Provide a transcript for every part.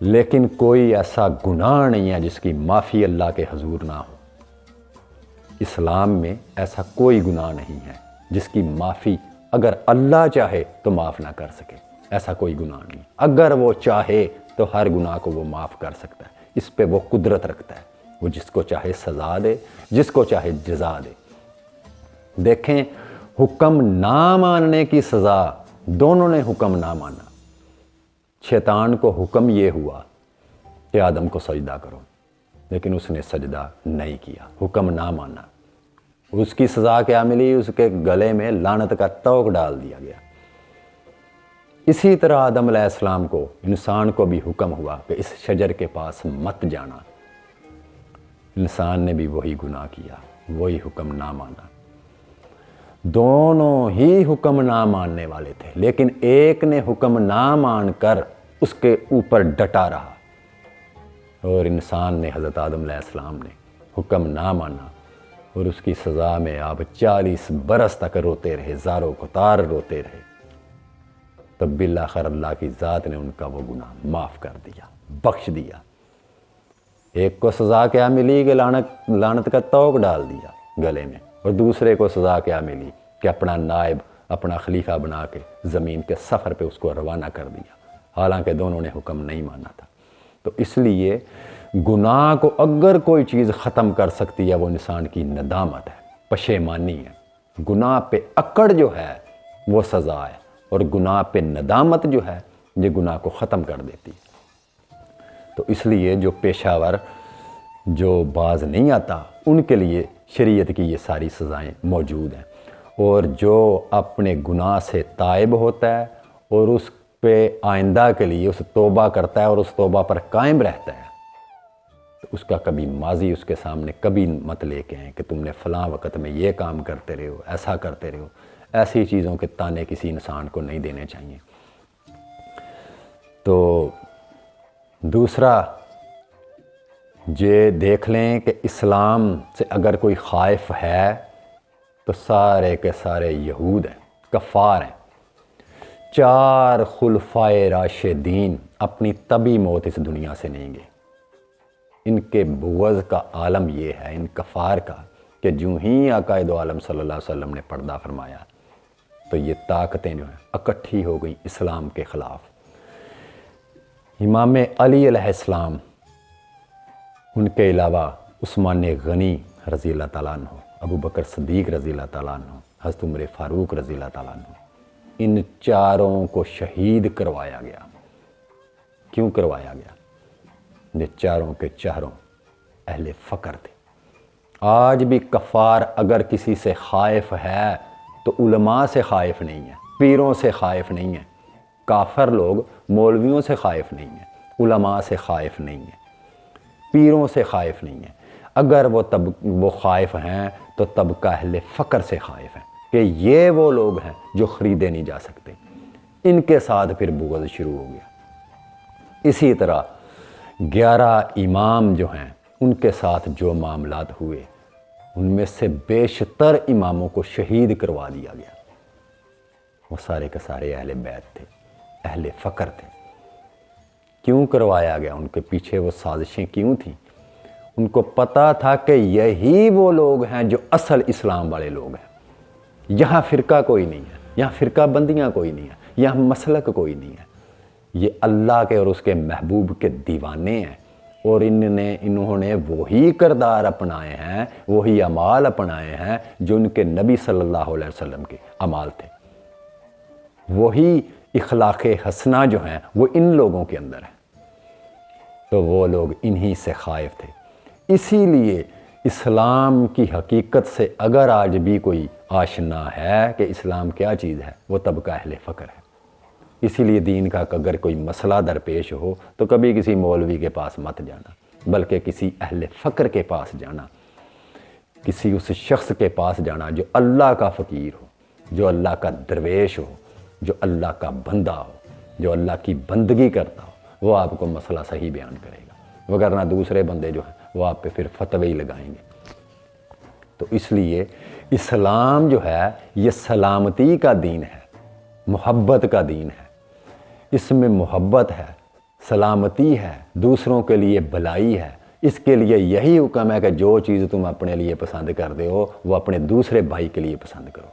لیکن کوئی ایسا گناہ نہیں ہے جس کی معافی اللہ کے حضور نہ ہو۔ اسلام میں ایسا کوئی گناہ نہیں ہے جس کی معافی اگر اللہ چاہے تو معاف نہ کر سکے، ایسا کوئی گناہ نہیں۔ اگر وہ چاہے تو ہر گناہ کو وہ معاف کر سکتا ہے، اس پہ وہ قدرت رکھتا ہے، وہ جس کو چاہے سزا دے، جس کو چاہے جزا دے۔ دیکھیں، حکم نہ ماننے کی سزا، دونوں نے حکم نہ مانا۔ شیطان کو حکم یہ ہوا کہ آدم کو سجدہ کرو، لیکن اس نے سجدہ نہیں کیا، حکم نہ مانا۔ اس کی سزا کیا ملی؟ اس کے گلے میں لعنت کا طوق ڈال دیا گیا۔ اسی طرح آدم علیہ السلام کو، انسان کو بھی حکم ہوا کہ اس شجر کے پاس مت جانا۔ انسان نے بھی وہی گناہ کیا، وہی حکم نہ مانا۔ دونوں ہی حکم نہ ماننے والے تھے، لیکن ایک نے حکم نہ مان کر اس کے اوپر ڈٹا رہا، اور انسان نے، حضرت آدم علیہ السلام نے حکم نہ مانا، اور اس کی سزا میں آپ 40 برس تک روتے رہے، زارو کتار روتے رہے۔ تب بالآخر اللہ کی ذات نے ان کا وہ گناہ معاف کر دیا، بخش دیا۔ ایک کو سزا کیا ملی کہ لعنت کا طوق ڈال دیا گلے میں، اور دوسرے کو سزا کیا ملی کہ اپنا نائب، اپنا خلیفہ بنا کے زمین کے سفر پہ اس کو روانہ کر دیا، حالانکہ دونوں نے حکم نہیں مانا تھا۔ تو اس لیے گناہ کو اگر کوئی چیز ختم کر سکتی ہے وہ انسان کی ندامت ہے، پشیمانی ہے۔ گناہ پہ اکڑ جو ہے وہ سزا ہے، اور گناہ پہ ندامت جو ہے یہ گناہ کو ختم کر دیتی ہے۔ تو اس لیے جو پیشہ ور جو باز نہیں آتا ان کے لیے شریعت کی یہ ساری سزائیں موجود ہیں، اور جو اپنے گناہ سے تائب ہوتا ہے اور اس پہ آئندہ کے لیے اس توبہ کرتا ہے اور اس توبہ پر قائم رہتا ہے، تو اس کا کبھی ماضی اس کے سامنے کبھی مت لے کے آئیں کہ تم نے فلاں وقت میں یہ کام کرتے رہے ہو، ایسا کرتے رہے ہو۔ ایسی چیزوں کے تانے کسی انسان کو نہیں دینے چاہیے۔ تو دوسرا یہ دیکھ لیں کہ اسلام سے اگر کوئی خائف ہے تو سارے کے سارے یہود ہیں، کفار ہیں۔ 4 خلفائے راشدین اپنی طبی موت اس دنیا سے نہیں گئے۔ ان کے بغض کا عالم یہ ہے، ان کفار کا، کہ جو ہی آقا دو عالم صلی اللہ علیہ وسلم نے پردہ فرمایا تو یہ طاقتیں جو ہیں اکٹھی ہو گئیں اسلام کے خلاف۔ امام علی علیہ السلام، ان کے علاوہ عثمان غنی رضی اللہ تعالیٰ عنہ، ابو بکر صدیق رضی اللہ تعالیٰ عنہ، حضرت عمر فاروق رضی اللہ تعالیٰ عنہ، ان چاروں کو شہید کروایا گیا۔ کیوں کروایا گیا؟ یہ چاروں کے چاروں اہل فقر تھے۔ آج بھی کفار اگر کسی سے خائف ہے تو علماء سے خائف نہیں ہے، پیروں سے خائف نہیں ہے۔ کافر لوگ مولویوں سے خائف نہیں ہیں، علماء سے خائف نہیں ہیں، پیروں سے خائف نہیں ہیں۔ اگر وہ خائف ہیں تو طبقہ اہل فقر سے خائف ہیں کہ یہ وہ لوگ ہیں جو خریدے نہیں جا سکتے۔ ان کے ساتھ پھر بغض شروع ہو گیا۔ اسی طرح 11 امام جو ہیں ان کے ساتھ جو معاملات ہوئے، ان میں سے بیشتر اماموں کو شہید کروا دیا گیا۔ وہ سارے کے سارے اہل بیت تھے، اہل فقر تھے۔ کیوں کروایا گیا؟ ان کے پیچھے وہ سازشیں کیوں تھیں؟ ان کو پتہ تھا کہ یہی وہ لوگ ہیں جو اصل اسلام والے لوگ ہیں۔ یہاں فرقہ کوئی نہیں ہے، یہاں فرقہ بندیاں کوئی نہیں ہے، یہاں مسلک کوئی نہیں ہے۔ یہ اللہ کے اور اس کے محبوب کے دیوانے ہیں، اور انہوں نے وہی کردار اپنائے ہیں، وہی اعمال اپنائے ہیں جو ان کے نبی صلی اللہ علیہ وسلم کے اعمال تھے۔ وہی اخلاق حسنہ جو ہیں وہ ان لوگوں کے اندر ہیں، تو وہ لوگ انہی سے خائف تھے۔ اسی لیے اسلام کی حقیقت سے اگر آج بھی کوئی آشنا ہے کہ اسلام کیا چیز ہے، وہ طبقہ اہل فقر ہے۔ اسی لیے دین کا اگر کوئی مسئلہ درپیش ہو تو کبھی کسی مولوی کے پاس مت جانا، بلکہ کسی اہل فقر کے پاس جانا، کسی اس شخص کے پاس جانا جو اللہ کا فقیر ہو، جو اللہ کا درویش ہو، جو اللہ کا بندہ ہو، جو اللہ کی بندگی کرتا ہو۔ وہ آپ کو مسئلہ صحیح بیان کرے گا، وگرنہ دوسرے بندے جو ہیں وہ آپ پہ پھر فتوے ہی لگائیں گے۔ تو اس لیے اسلام جو ہے یہ سلامتی کا دین ہے، محبت کا دین ہے۔ اس میں محبت ہے، سلامتی ہے، دوسروں کے لیے بھلائی ہے، اس کے لیے یہی حکم ہے کہ جو چیز تم اپنے لیے پسند کرتے ہو وہ اپنے دوسرے بھائی کے لیے پسند کرو۔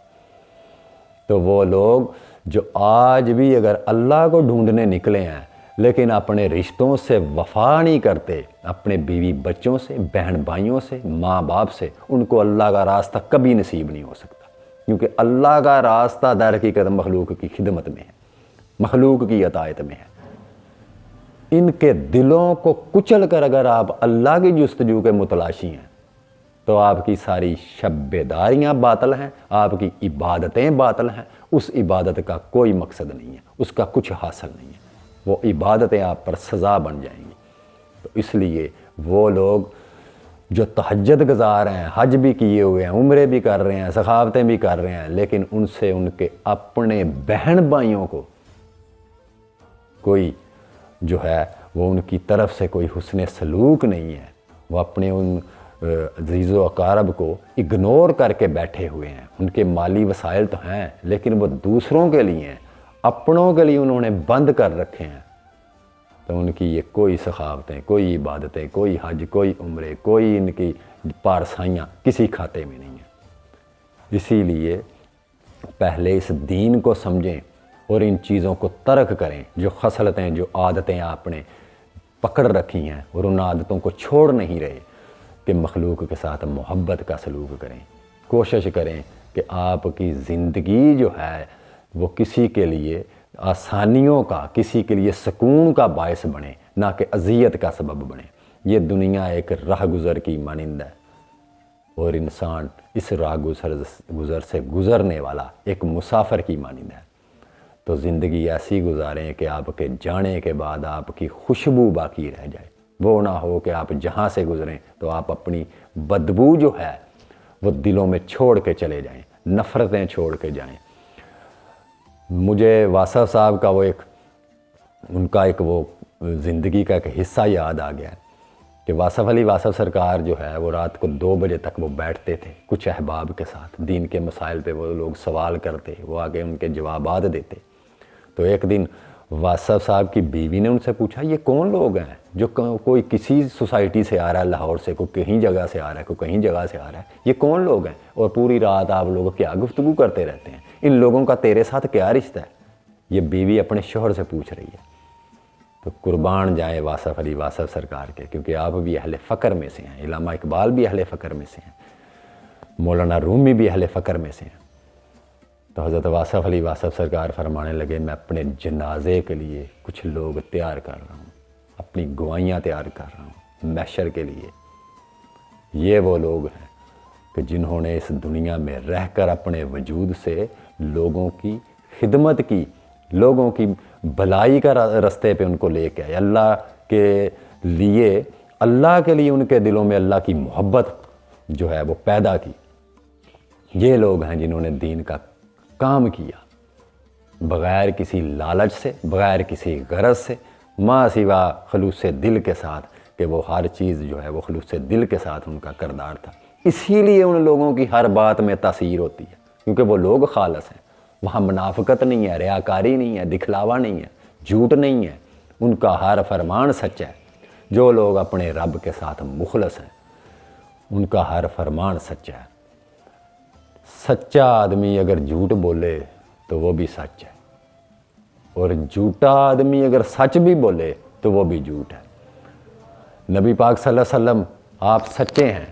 تو وہ لوگ جو آج بھی اگر اللہ کو ڈھونڈنے نکلے ہیں لیکن اپنے رشتوں سے وفا نہیں کرتے، اپنے بیوی بچوں سے، بہن بھائیوں سے، ماں باپ سے، ان کو اللہ کا راستہ کبھی نصیب نہیں ہو سکتا، کیونکہ اللہ کا راستہ در حقیقت مخلوق کی خدمت میں ہے، مخلوق کی اطاعت میں ہے۔ ان کے دلوں کو کچل کر اگر آپ اللہ کی جستجو کے متلاشی ہیں تو آپ کی ساری شب بیداریاں باطل ہیں، آپ کی عبادتیں باطل ہیں، اس عبادت کا کوئی مقصد نہیں ہے، اس کا کچھ حاصل نہیں ہے، وہ عبادتیں آپ پر سزا بن جائیں گی۔ تو اس لیے وہ لوگ جو تہجد گزار ہیں، حج بھی کیے ہوئے ہیں، عمرے بھی کر رہے ہیں، سخاوتیں بھی کر رہے ہیں، لیکن ان سے ان کے اپنے بہن بھائیوں کو کوئی جو ہے وہ ان کی طرف سے کوئی حسن سلوک نہیں ہے، وہ اپنے ان عزیز و اقارب کو اگنور کر کے بیٹھے ہوئے ہیں۔ ان کے مالی وسائل تو ہیں لیکن وہ دوسروں کے لیے ہیں، اپنوں کے لیے انہوں نے بند کر رکھے ہیں، تو ان کی یہ کوئی سخاوتیں، کوئی عبادتیں، کوئی حج، کوئی عمرے، کوئی ان کی پارسائیاں کسی کھاتے میں نہیں ہیں۔ اسی لیے پہلے اس دین کو سمجھیں اور ان چیزوں کو ترک کریں، جو خصلتیں، جو عادتیں آپ نے پکڑ رکھی ہیں اور ان عادتوں کو چھوڑ نہیں رہے، کہ مخلوق کے ساتھ محبت کا سلوک کریں، کوشش کریں کہ آپ کی زندگی جو ہے وہ کسی کے لیے آسانیوں کا، کسی کے لیے سکون کا باعث بنے، نہ کہ اذیت کا سبب بنے۔ یہ دنیا ایک راہ گزر کی مانند ہے اور انسان اس راہ گزر سے گزرنے والا ایک مسافر کی مانند ہے۔ تو زندگی ایسی گزاریں کہ آپ کے جانے کے بعد آپ کی خوشبو باقی رہ جائے، وہ نہ ہو کہ آپ جہاں سے گزریں تو آپ اپنی بدبو جو ہے وہ دلوں میں چھوڑ کے چلے جائیں، نفرتیں چھوڑ کے جائیں۔ مجھے واصف صاحب کا ان کا وہ زندگی کا ایک حصہ یاد آ گیا کہ واصف علی واصف سرکار جو ہے وہ رات کو 2 بجے تک وہ بیٹھتے تھے کچھ احباب کے ساتھ، دین کے مسائل پہ وہ لوگ سوال کرتے، وہ آگے ان کے جوابات دیتے۔ تو ایک دن واصف صاحب کی بیوی نے ان سے پوچھا، یہ کون لوگ ہیں جو کوئی کسی سوسائٹی سے آ رہا ہے، لاہور سے، کوئی کہیں جگہ سے آ رہا ہے، کوئی کہیں جگہ سے آ رہا ہے، یہ کون لوگ ہیں اور پوری رات آپ لوگ کیا گفتگو کرتے رہتے ہیں، ان لوگوں کا تیرے ساتھ کیا رشتہ ہے؟ یہ بیوی اپنے شوہر سے پوچھ رہی ہے۔ تو قربان جائیں واصف علی واصف سرکار کے، کیونکہ آپ بھی اہل فقر میں سے ہیں، علامہ اقبال بھی اہل فقر میں سے ہیں، مولانا رومی بھی اہل فقر میں سے ہیں۔ تو حضرت واصف علی واصف سرکار فرمانے لگے، میں اپنے جنازے کے لیے کچھ لوگ تیار کر رہا ہوں، اپنی گوائیاں تیار کر رہا ہوں محشر کے لیے۔ یہ وہ لوگ ہیں کہ جنہوں نے اس دنیا میں رہ کر اپنے وجود سے لوگوں کی خدمت کی، لوگوں کی بھلائی کا رستے پہ ان کو لے کے آئے، اللہ کے لیے ان کے دلوں میں اللہ کی محبت جو ہے وہ پیدا کی۔ یہ لوگ ہیں جنہوں نے دین کا کام کیا بغیر کسی لالچ سے، بغیر کسی غرض سے، ما سوا خلوص دل کے ساتھ، کہ وہ ہر چیز جو ہے وہ خلوص دل کے ساتھ ان کا کردار تھا۔ اسی لیے ان لوگوں کی ہر بات میں تاثیر ہوتی ہے، کیونکہ وہ لوگ خالص ہیں، وہاں منافقت نہیں ہے، ریاکاری نہیں ہے، دکھلاوا نہیں ہے، جھوٹ نہیں ہے، ان کا ہر فرمان سچ ہے۔ جو لوگ اپنے رب کے ساتھ مخلص ہیں ان کا ہر فرمان سچ ہے۔ سچا آدمی اگر جھوٹ بولے تو وہ بھی سچ ہے، اور جھوٹا آدمی اگر سچ بھی بولے تو وہ بھی جھوٹ ہے۔ نبی پاک صلی اللہ علیہ وسلم آپ سچے ہیں،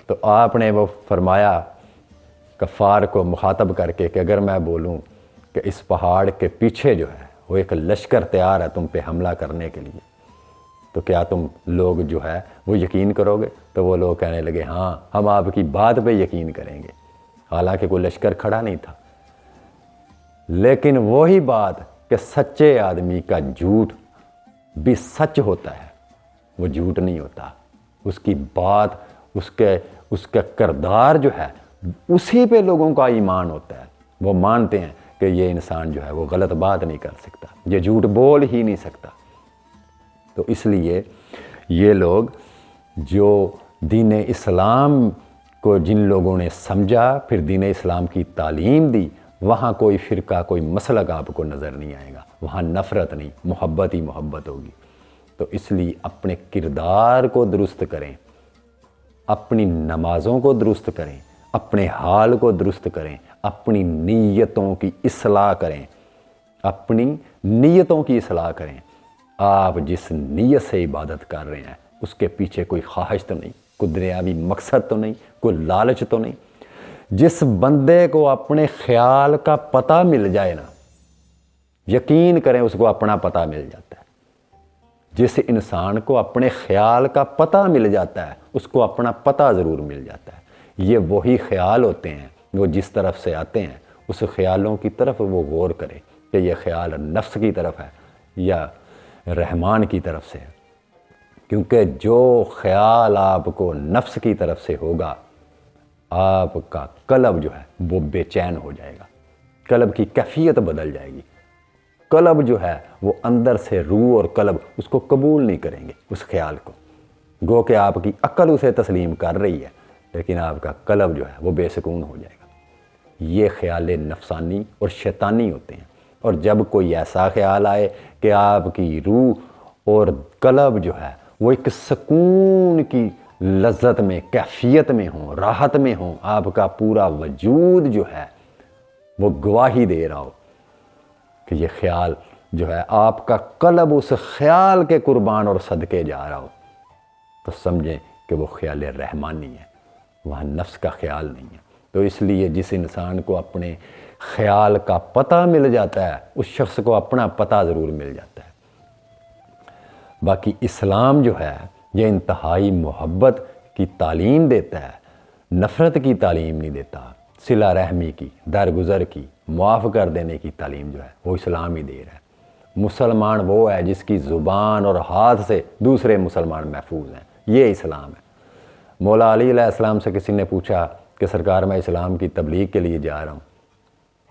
تو آپ نے وہ فرمایا کفار کو مخاطب کر کے کہ اگر میں بولوں کہ اس پہاڑ کے پیچھے جو ہے وہ ایک لشکر تیار ہے تم پہ حملہ کرنے کے لیے، تو کیا تم لوگ جو ہے وہ یقین کرو گے؟ تو وہ لوگ کہنے لگے ہاں ہم آپ کی بات پہ یقین کریں گے، حالانکہ کوئی لشکر کھڑا نہیں تھا۔ لیکن وہی بات کہ سچے آدمی کا جھوٹ بھی سچ ہوتا ہے، وہ جھوٹ نہیں ہوتا، اس کی بات، اس کا کردار جو ہے اسی پہ لوگوں کا ایمان ہوتا ہے، وہ مانتے ہیں کہ یہ انسان جو ہے وہ غلط بات نہیں کر سکتا، یہ جھوٹ بول ہی نہیں سکتا۔ تو اس لیے یہ لوگ جو دین اسلام کو جن لوگوں نے سمجھا، پھر دین اسلام کی تعلیم دی، وہاں کوئی فرقہ، کوئی مسلک آپ کو نظر نہیں آئے گا، وہاں نفرت نہیں، محبت ہی محبت ہوگی۔ تو اس لیے اپنے کردار کو درست کریں، اپنی نمازوں کو درست کریں، اپنے حال کو درست کریں، اپنی نیتوں کی اصلاح کریں، اپنی نیتوں کی اصلاح کریں۔ آپ جس نیت سے عبادت کر رہے ہیں اس کے پیچھے کوئی خواہش تو نہیں، کوئی دنیاوی مقصد تو نہیں، کوئی لالچ تو نہیں۔ جس بندے کو اپنے خیال کا پتہ مل جائے نا، یقین کریں اس کو اپنا پتہ مل جاتا ہے۔ جس انسان کو اپنے خیال کا پتہ مل جاتا ہے اس کو اپنا پتہ ضرور مل جاتا ہے۔ یہ وہی خیال ہوتے ہیں وہ جس طرف سے آتے ہیں اس خیالوں کی طرف وہ غور کرے کہ یہ خیال نفس کی طرف ہے یا رحمان کی طرف سے ہے، کیونکہ جو خیال آپ کو نفس کی طرف سے ہوگا آپ کا قلب جو ہے وہ بے چین ہو جائے گا، قلب کی کیفیت بدل جائے گی، قلب جو ہے وہ اندر سے روح اور قلب اس کو قبول نہیں کریں گے اس خیال کو، گو کہ آپ کی عقل اسے تسلیم کر رہی ہے لیکن آپ کا قلب جو ہے وہ بے سکون ہو جائے گا۔ یہ خیال نفسانی اور شیطانی ہوتے ہیں، اور جب کوئی ایسا خیال آئے کہ آپ کی روح اور قلب جو ہے وہ ایک سکون کی لذت میں، کیفیت میں ہوں، راحت میں ہوں، آپ کا پورا وجود جو ہے وہ گواہی دے رہا ہو کہ یہ خیال جو ہے آپ کا قلب اس خیال کے قربان اور صدقے جا رہا ہو، تو سمجھیں کہ وہ خیال رحمانی ہے، وہاں نفس کا خیال نہیں ہے۔ تو اس لیے جس انسان کو اپنے خیال کا پتہ مل جاتا ہے اس شخص کو اپنا پتہ ضرور مل جاتا ہے۔ باقی اسلام جو ہے یہ انتہائی محبت کی تعلیم دیتا ہے، نفرت کی تعلیم نہیں دیتا، صلہ رحمی کی، درگزر کی، معاف کر دینے کی تعلیم جو ہے وہ اسلام ہی دے رہا ہے۔ مسلمان وہ ہے جس کی زبان اور ہاتھ سے دوسرے مسلمان محفوظ ہیں، یہ اسلام ہے۔ مولا علی علیہ السلام سے کسی نے پوچھا کہ سرکار میں اسلام کی تبلیغ کے لیے جا رہا ہوں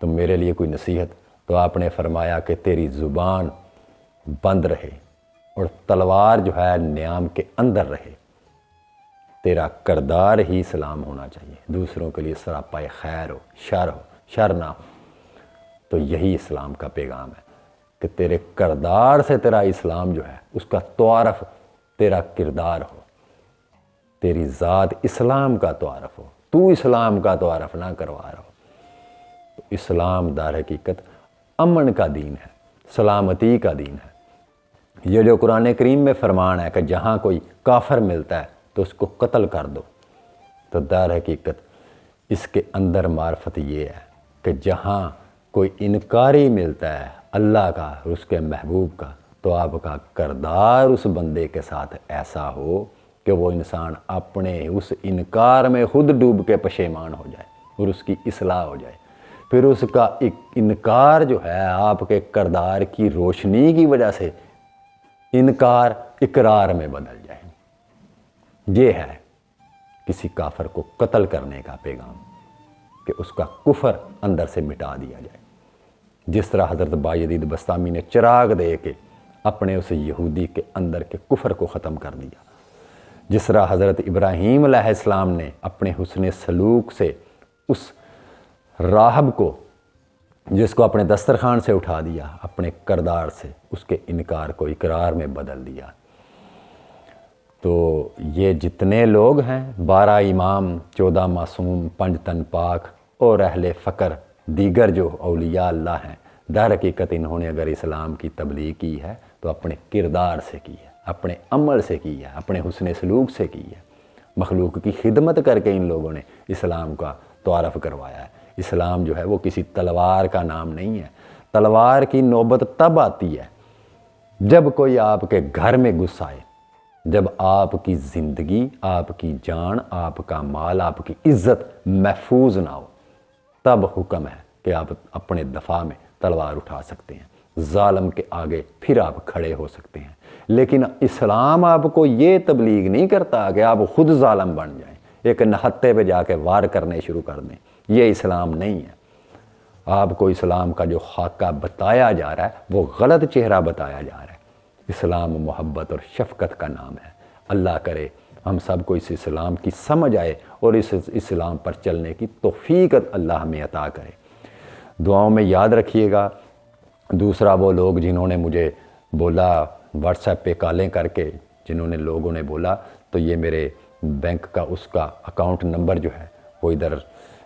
تو میرے لیے کوئی نصیحت؟ تو آپ نے فرمایا کہ تیری زبان بند رہے اور تلوار جو ہے نیام کے اندر رہے، تیرا کردار ہی اسلام ہونا چاہیے، دوسروں کے لیے سراپا خیر ہو، شر نہ ہو۔ تو یہی اسلام کا پیغام ہے کہ تیرے کردار سے تیرا اسلام جو ہے اس کا تعارف تیرا کردار ہو، تیری ذات اسلام کا تعارف ہو، تو اسلام کا تعارف نہ کروا رہا ہو۔ تو اسلام در حقیقت امن کا دین ہے، سلامتی کا دین ہے۔ یہ جو قرآن کریم میں فرمان ہے کہ جہاں کوئی کافر ملتا ہے تو اس کو قتل کر دو، تو در حقیقت اس کے اندر معرفت یہ ہے کہ جہاں کوئی انکاری ملتا ہے اللہ کا اور اس کے محبوب کا تو آپ کا کردار اس بندے کے ساتھ ایسا ہو کہ وہ انسان اپنے اس انکار میں خود ڈوب کے پشیمان ہو جائے اور اس کی اصلاح ہو جائے، پھر اس کا انکار جو ہے آپ کے کردار کی روشنی کی وجہ سے انکار اقرار میں بدل جائے۔ یہ ہے کسی کافر کو قتل کرنے کا پیغام کہ اس کا کفر اندر سے مٹا دیا جائے، جس طرح حضرت بایزید بسطامی نے چراغ دے کے اپنے اس یہودی کے اندر کے کفر کو ختم کر دیا، جس طرح حضرت ابراہیم علیہ السلام نے اپنے حسن سلوک سے اس راہب کو جس کو اپنے دسترخوان سے اٹھا دیا، اپنے کردار سے اس کے انکار کو اقرار میں بدل دیا۔ تو یہ جتنے لوگ ہیں 12 امام، 14 معصوم، 5 تن پاک اور اہل فقر دیگر جو اولیاء اللہ ہیں، در حقیقت انہوں نے اگر اسلام کی تبلیغ کی ہے تو اپنے کردار سے کی ہے، اپنے عمل سے کی ہے، اپنے حسن سلوک سے کی ہے، مخلوق کی خدمت کر کے ان لوگوں نے اسلام کا تعارف کروایا ہے۔ اسلام جو ہے وہ کسی تلوار کا نام نہیں ہے، تلوار کی نوبت تب آتی ہے جب کوئی آپ کے گھر میں گھس آئے، جب آپ کی زندگی، آپ کی جان، آپ کا مال، آپ کی عزت محفوظ نہ ہو، تب حکم ہے کہ آپ اپنے دفاع میں تلوار اٹھا سکتے ہیں، ظالم کے آگے پھر آپ کھڑے ہو سکتے ہیں۔ لیکن اسلام آپ کو یہ تبلیغ نہیں کرتا کہ آپ خود ظالم بن جائیں، ایک نہتے پہ جا کے وار کرنے شروع کر دیں، یہ اسلام نہیں ہے۔ آپ کو اسلام کا جو خاکہ بتایا جا رہا ہے وہ غلط چہرہ بتایا جا رہا ہے۔ اسلام محبت اور شفقت کا نام ہے۔ اللہ کرے ہم سب کو اس اسلام کی سمجھ آئے اور اس اسلام پر چلنے کی توفیق اللہ ہمیں عطا کرے۔ دعاؤں میں یاد رکھیے گا۔ دوسرا وہ لوگ جنہوں نے مجھے بولا واٹس ایپ پہ کالیں کر کے جنہوں نے لوگوں نے بولا تو یہ میرے بینک کا اس کا اکاؤنٹ نمبر جو ہے وہ ادھر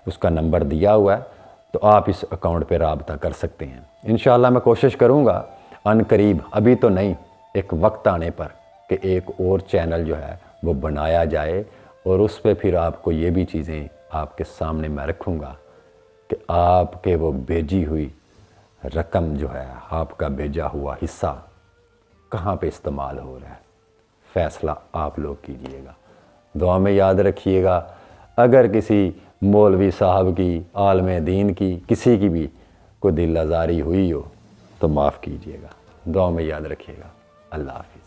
اس کا نمبر دیا ہوا ہے، تو آپ اس اکاؤنٹ پہ رابطہ کر سکتے ہیں۔ انشاءاللہ میں کوشش کروں گا ان قریب، ابھی تو نہیں، ایک وقت آنے پر کہ ایک اور چینل جو ہے وہ بنایا جائے اور اس پہ پھر آپ کو یہ بھی چیزیں آپ کے سامنے میں رکھوں گا کہ آپ کے وہ بھیجی ہوئی رقم جو ہے، آپ کا بھیجا ہوا حصہ کہاں پہ استعمال ہو رہا ہے، فیصلہ آپ لوگ کیجئے گا۔ دعا میں یاد رکھیے گا، اگر کسی مولوی صاحب کی، عالم دین کی، کسی کی بھی کوئی دل آزاری ہوئی ہو تو معاف کیجئے گا۔ دعا میں یاد رکھیے گا۔ اللہ حافظ۔